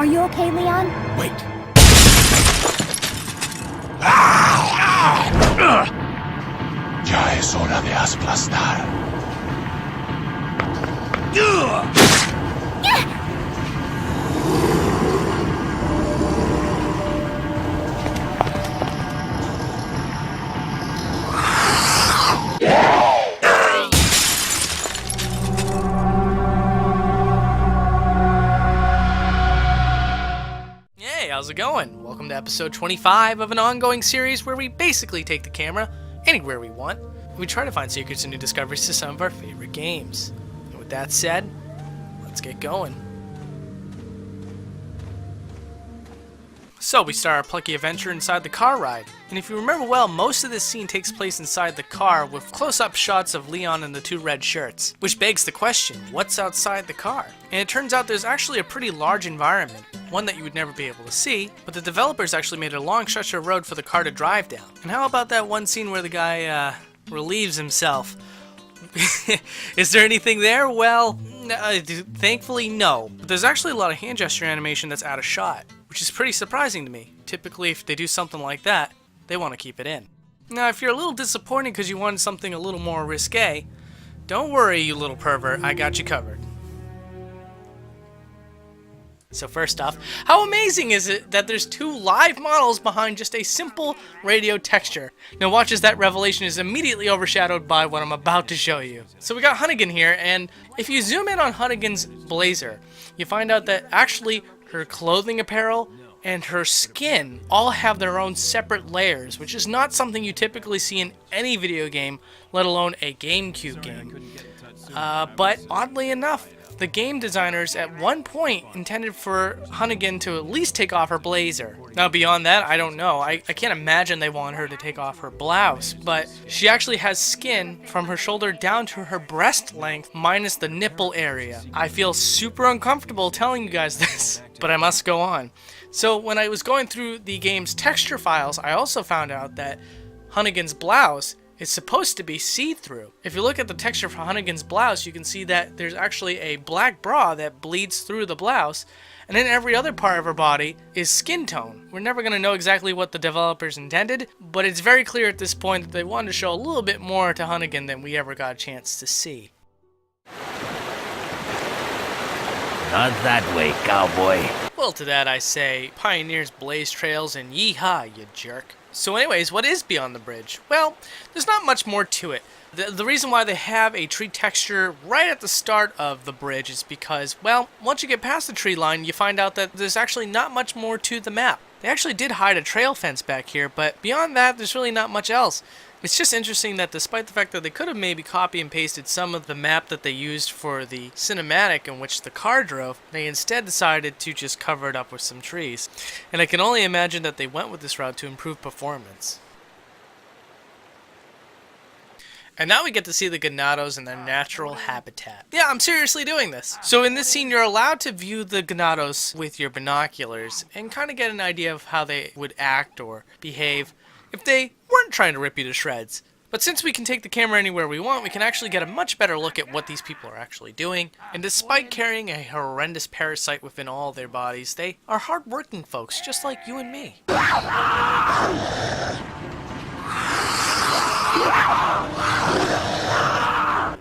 Are you okay, Leon? Wait. Ya es hora de aplastar. Hey, how's it going? Welcome to episode 25 of an ongoing series where we basically take the camera anywhere we want. We try to find secrets and new discoveries to some of our favorite games. And with that said, let's get going. So we start our plucky adventure inside the car ride. And if you remember well, most of this scene takes place inside the car with close-up shots of Leon in the two red shirts. Which begs the question, what's outside the car? And it turns out there's actually a pretty large environment. One that you would never be able to see, but the developers actually made a long stretch of road for the car to drive down. And how about that one scene where the guy relieves himself? Is there anything there? Well, thankfully no. But there's actually a lot of hand gesture animation that's out of shot, which is pretty surprising to me. Typically if they do something like that, they want to keep it in. Now if you're a little disappointed because you wanted something a little more risque, don't worry you little pervert, I got you covered. So first off, how amazing is it that there's two live models behind just a simple radio texture? Now watch as that revelation is immediately overshadowed by what I'm about to show you. So we got Hunnigan here, and if you zoom in on Hunnigan's blazer, you find out that actually her clothing apparel and her skin all have their own separate layers, which is not something you typically see in any video game, let alone a GameCube game. But oddly enough, the game designers at one point intended for Hunnigan to at least take off her blazer. Now beyond that, I don't know. I can't imagine they want her to take off her blouse, but she actually has skin from her shoulder down to her breast length minus the nipple area. I feel super uncomfortable telling you guys this, but I must go on. So when I was going through the game's texture files, I also found out that Hunnigan's blouse is supposed to be see-through. If you look at the texture for Hunnigan's blouse, you can see that there's actually a black bra that bleeds through the blouse, and then every other part of her body is skin tone. We're never going to know exactly what the developers intended, but it's very clear at this point that they wanted to show a little bit more to Hunnigan than we ever got a chance to see. Not that way, cowboy. Well, to that I say, pioneers blaze trails and yeehaw, you jerk. So anyways, what is beyond the bridge? Well, there's not much more to it. The reason why they have a tree texture right at the start of the bridge is because, well, once you get past the tree line, you find out that there's actually not much more to the map. They actually did hide a trail fence back here, but beyond that, there's really not much else. It's just interesting that despite the fact that they could have maybe copy and pasted some of the map that they used for the cinematic in which the car drove, they instead decided to just cover it up with some trees. And I can only imagine that they went with this route to improve performance. And now we get to see the ganados in their natural habitat. Yeah, I'm seriously doing this. So in this scene, you're allowed to view the ganados with your binoculars and kind of get an idea of how they would act or behave if they weren't trying to rip you to shreds. But since we can take the camera anywhere we want, we can actually get a much better look at what these people are actually doing. And despite carrying a horrendous parasite within all their bodies, they are hard-working folks, just like you and me.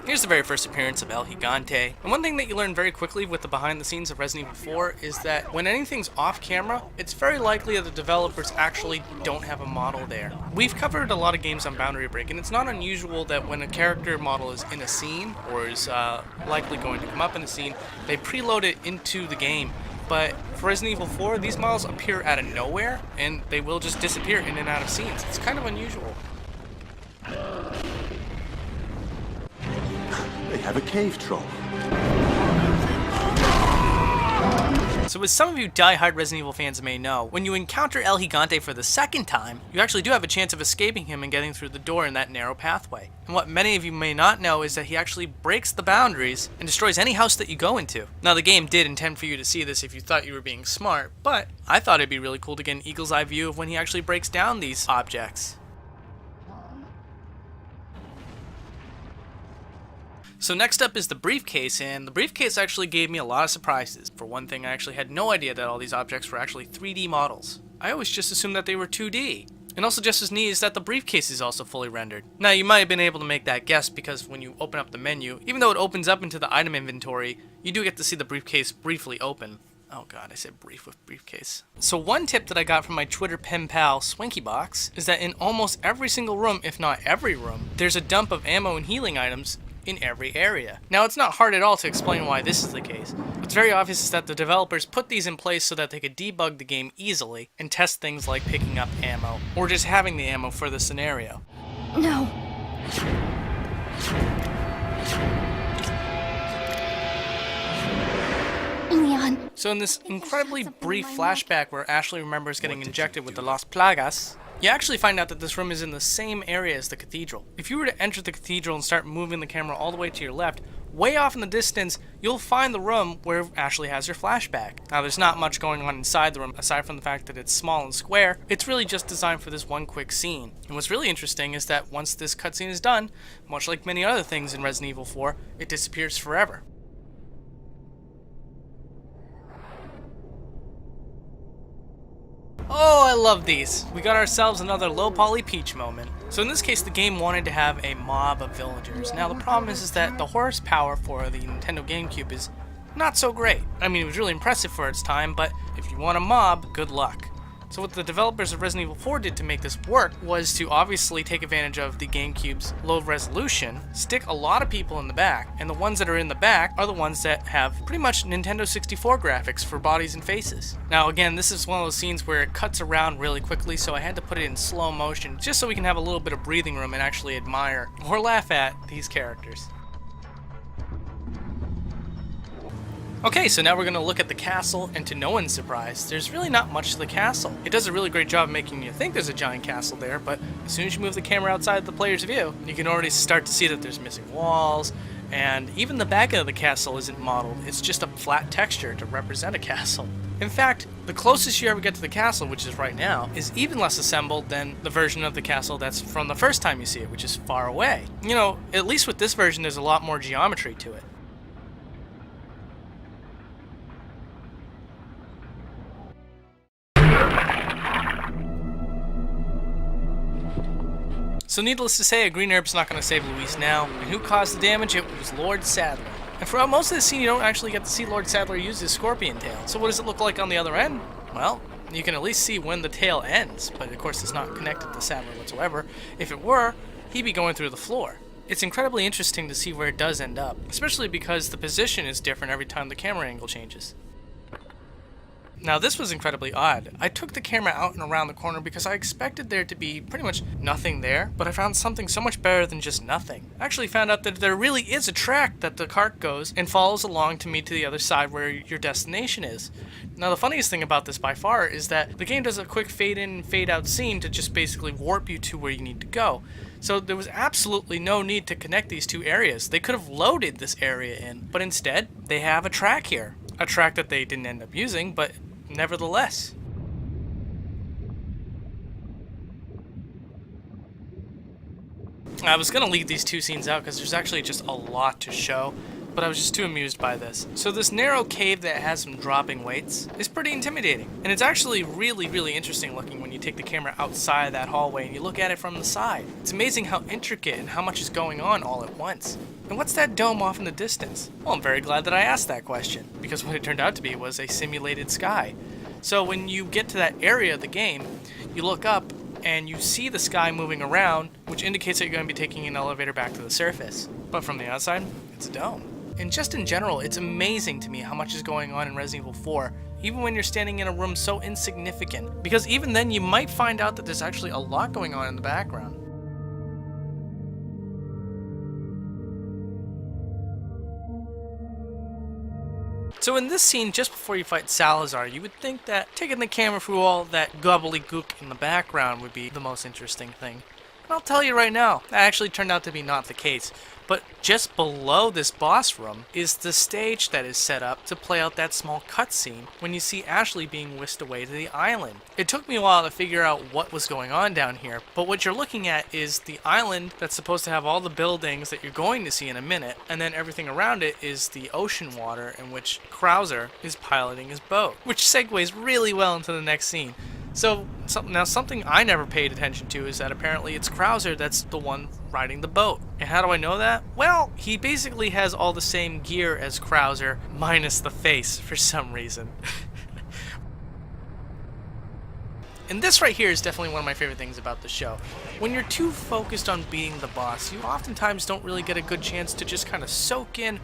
Here's the very first appearance of El Gigante. And one thing that you learn very quickly with the behind the scenes of Resident Evil 4 is that when anything's off camera, it's very likely that the developers actually don't have a model there. We've covered a lot of games on Boundary Break, and it's not unusual that when a character model is in a scene, or is likely going to come up in a scene, they preload it into the game. But for Resident Evil 4, these models appear out of nowhere, and they will just disappear in and out of scenes. It's kind of unusual. They have a cave troll. So as some of you die-hard Resident Evil fans may know, when you encounter El Gigante for the second time, you actually do have a chance of escaping him and getting through the door in that narrow pathway. And what many of you may not know is that he actually breaks the boundaries and destroys any house that you go into. Now the game did intend for you to see this if you thought you were being smart, but I thought it'd be really cool to get an eagle's eye view of when he actually breaks down these objects. So next up is the briefcase, and the briefcase actually gave me a lot of surprises. For one thing, I actually had no idea that all these objects were actually 3D models. I always just assumed that they were 2D. And also just as neat is that the briefcase is also fully rendered. Now you might have been able to make that guess because when you open up the menu, even though it opens up into the item inventory, you do get to see the briefcase briefly open. Oh god, I said brief with briefcase. So one tip that I got from my Twitter pen pal Swankybox is that in almost every single room, if not every room, there's a dump of ammo and healing items in every area. Now it's not hard at all to explain why this is the case. What's very obvious is that the developers put these in place so that they could debug the game easily and test things like picking up ammo or just having the ammo for the scenario. No. Leon. So in this incredibly brief flashback where Ashley remembers getting injected with the Las Plagas, you actually find out that this room is in the same area as the cathedral. If you were to enter the cathedral and start moving the camera all the way to your left, way off in the distance, you'll find the room where Ashley has her flashback. Now there's not much going on inside the room aside from the fact that it's small and square. It's really just designed for this one quick scene. And what's really interesting is that once this cutscene is done, much like many other things in Resident Evil 4, it disappears forever. Oh, I love these. We got ourselves another low poly Peach moment. So in this case, the game wanted to have a mob of villagers. Now the problem is that the horsepower for the Nintendo GameCube is not so great. I mean, it was really impressive for its time, but if you want a mob, good luck. So what the developers of Resident Evil 4 did to make this work was to obviously take advantage of the GameCube's low resolution, stick a lot of people in the back, and the ones that are in the back are the ones that have pretty much Nintendo 64 graphics for bodies and faces. Now again, this is one of those scenes where it cuts around really quickly, so I had to put it in slow motion just so we can have a little bit of breathing room and actually admire or laugh at these characters. Okay, so now we're going to look at the castle, and to no one's surprise, there's really not much to the castle. It does a really great job making you think there's a giant castle there, but as soon as you move the camera outside the player's view, you can already start to see that there's missing walls, and even the back of the castle isn't modeled. It's just a flat texture to represent a castle. In fact, the closest you ever get to the castle, which is right now, is even less assembled than the version of the castle that's from the first time you see it, which is far away. You know, at least with this version, there's a lot more geometry to it. So needless to say, a green herb's not going to save Louise now, and who caused the damage? It was Lord Sadler. And throughout most of the scene, you don't actually get to see Lord Sadler use his scorpion tail. So what does it look like on the other end? Well, you can at least see when the tail ends, but of course it's not connected to Sadler whatsoever. If it were, he'd be going through the floor. It's incredibly interesting to see where it does end up, especially because the position is different every time the camera angle changes. Now this was incredibly odd. I took the camera out and around the corner because I expected there to be pretty much nothing there, but I found something so much better than just nothing. I actually found out that there really is a track that the cart goes and follows along to meet to the other side where your destination is. Now the funniest thing about this by far is that the game does a quick fade in and fade out scene to just basically warp you to where you need to go. So there was absolutely no need to connect these two areas. They could have loaded this area in, but instead they have a track here. A track that they didn't end up using, but nevertheless. I was going to leave these two scenes out because there's actually just a lot to show, but I was just too amused by this. So this narrow cave that has some dropping weights is pretty intimidating, and it's actually really interesting looking when you take the camera outside that hallway and you look at it from the side. It's amazing how intricate and how much is going on all at once. And what's that dome off in the distance? Well, I'm very glad that I asked that question, because what it turned out to be was a simulated sky. So when you get to that area of the game, you look up and you see the sky moving around, which indicates that you're going to be taking an elevator back to the surface. But from the outside, it's a dome. And just in general, it's amazing to me how much is going on in Resident Evil 4, even when you're standing in a room so insignificant. Because even then, you might find out that there's actually a lot going on in the background. So in this scene, just before you fight Salazar, you would think that taking the camera through all that gobbledygook in the background would be the most interesting thing. And I'll tell you right now, that actually turned out to be not the case. But just below this boss room is the stage that is set up to play out that small cutscene when you see Ashley being whisked away to the island. It took me a while to figure out what was going on down here, but what you're looking at is the island that's supposed to have all the buildings that you're going to see in a minute, and then everything around it is the ocean water in which Krauser is piloting his boat, which segues really well into the next scene. So, now something I never paid attention to is that apparently it's Krauser that's the one riding the boat. And how do I know that? Well, he basically has all the same gear as Krauser, minus the face for some reason. And this right here is definitely one of my favorite things about the show. When you're too focused on being the boss, you oftentimes don't really get a good chance to just kind of soak in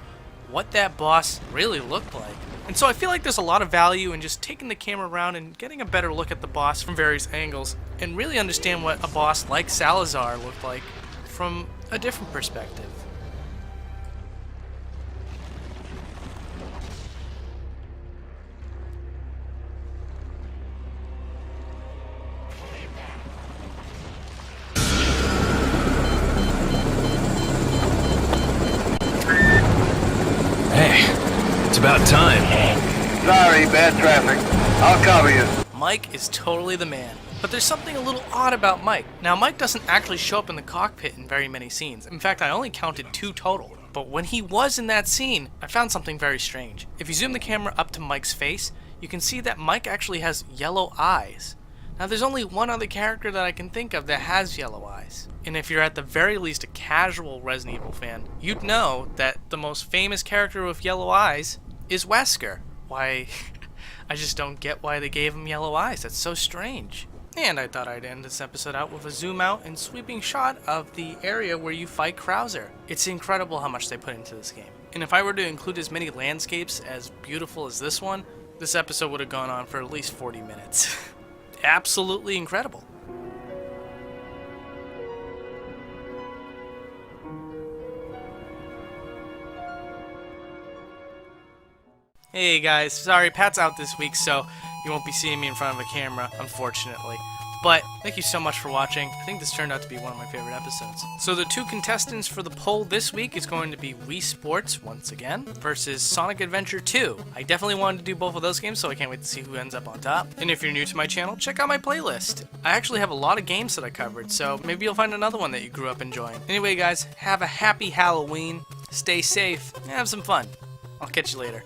what that boss really looked like. And so I feel like there's a lot of value in just taking the camera around and getting a better look at the boss from various angles and really understand what a boss like Salazar looked like from a different perspective. It's about time. Sorry, bad traffic. I'll cover you. Mike is totally the man. But there's something a little odd about Mike. Now, Mike doesn't actually show up in the cockpit in very many scenes. In fact, I only counted 2 total. But when he was in that scene, I found something very strange. If you zoom the camera up to Mike's face, you can see that Mike actually has yellow eyes. Now, there's only one other character that I can think of that has yellow eyes. And if you're at the very least a casual Resident Evil fan, you'd know that the most famous character with yellow eyes is Wesker. Why, I just don't get why they gave him yellow eyes. That's so strange. And I thought I'd end this episode out with a zoom out and sweeping shot of the area where you fight Krauser. It's incredible how much they put into this game. And if I were to include as many landscapes as beautiful as this one, this episode would have gone on for at least 40 minutes. Absolutely incredible. Hey guys, sorry, Pat's out this week, so you won't be seeing me in front of a camera, unfortunately. But thank you so much for watching. I think this turned out to be one of my favorite episodes. So the 2 contestants for the poll this week is going to be Wii Sports, once again, versus Sonic Adventure 2. I definitely wanted to do both of those games, so I can't wait to see who ends up on top. And if you're new to my channel, check out my playlist. I actually have a lot of games that I covered, so maybe you'll find another one that you grew up enjoying. Anyway guys, have a happy Halloween, stay safe, and have some fun. I'll catch you later.